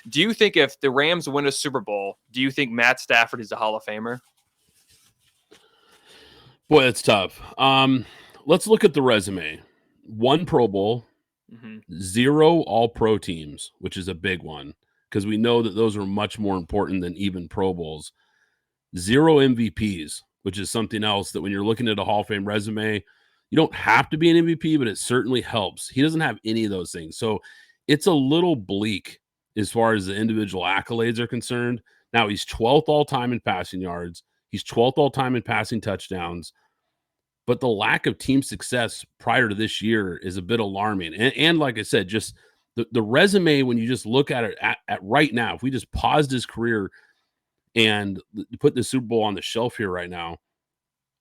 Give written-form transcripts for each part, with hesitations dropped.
Do you think if the Rams win a Super Bowl, do you think Matt Stafford is a Hall of Famer? Boy, that's tough. Let's look at the resume. 1 Pro Bowl, 0 All-Pro teams, which is a big one because we know that those are much more important than even Pro Bowls. 0 MVPs, which is something else that when you're looking at a Hall of Fame resume, you don't have to be an MVP, but it certainly helps. He doesn't have any of those things. So it's a little bleak as far as the individual accolades are concerned. Now, he's 12th all-time in passing yards. He's 12th all-time in passing touchdowns. But the lack of team success prior to this year is a bit alarming. And like I said, just the resume, when you just look at it at right now, if we just paused his career and put the Super Bowl on the shelf here right now,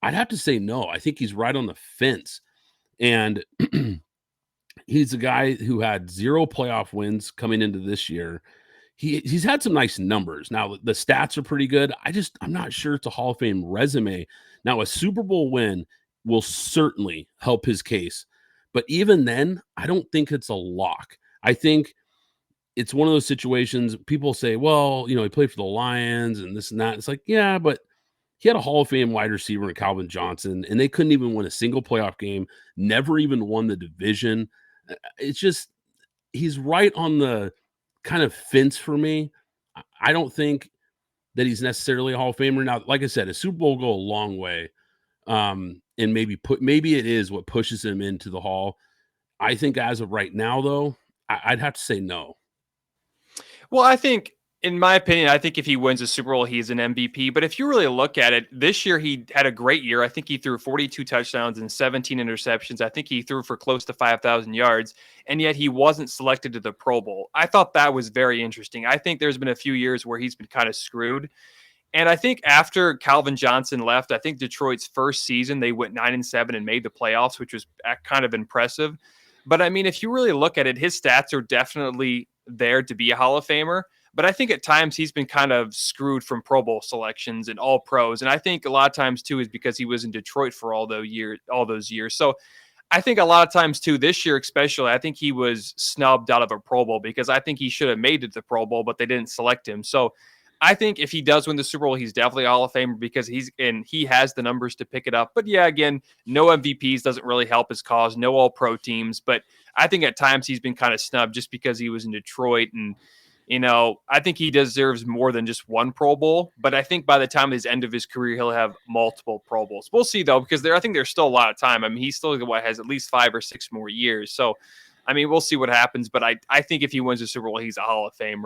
I'd have to say no. I think he's right on the fence. And he's a guy who had 0 playoff wins coming into this year. He's had some nice numbers. Now, the stats are pretty good. I'm not sure it's a Hall of Fame resume. Now, a Super Bowl win will certainly help his case. But even then, I don't think it's a lock. I think it's one of those situations people say, well, he played for the Lions and this and that. It's like, yeah, but he had a Hall of Fame wide receiver in Calvin Johnson, and they couldn't even win a single playoff game, never even won the division. It's just, he's right on the kind of fence for me. I don't think that he's necessarily a Hall of Famer. Now, like I said, a Super Bowl will go a long way. And maybe it is what pushes him into the Hall. I think as of right now, though, I'd have to say no. Well, I think, in my opinion, I think if he wins a Super Bowl, he's an MVP. But if you really look at it, this year he had a great year. I think he threw 42 touchdowns and 17 interceptions. I think he threw for close to 5,000 yards, and yet he wasn't selected to the Pro Bowl. I thought that was very interesting. I think there's been a few years where he's been kind of screwed. And I think after Calvin Johnson left, I think Detroit's first season, they went 9-7 and made the playoffs, which was kind of impressive. But I mean, if you really look at it, his stats are definitely there to be a Hall of Famer. But I think at times he's been kind of screwed from Pro Bowl selections and all pros. And I think a lot of times too is because he was in Detroit for all those years. So I think a lot of times too, this year especially, I think he was snubbed out of a Pro Bowl because I think he should have made it to the Pro Bowl, but they didn't select him. So I think if he does win the Super Bowl, he's definitely a Hall of Famer because he has the numbers to pick it up. But yeah, again, no MVPs doesn't really help his cause. No All-Pro teams. But I think at times he's been kind of snubbed just because he was in Detroit. And, I think he deserves more than just 1 Pro Bowl. But I think by the time his end of his career, he'll have multiple Pro Bowls. We'll see, though, because I think there's still a lot of time. I mean, he still has at least 5 or 6 more years. So, I mean, we'll see what happens. But I think if he wins the Super Bowl, he's a Hall of Famer.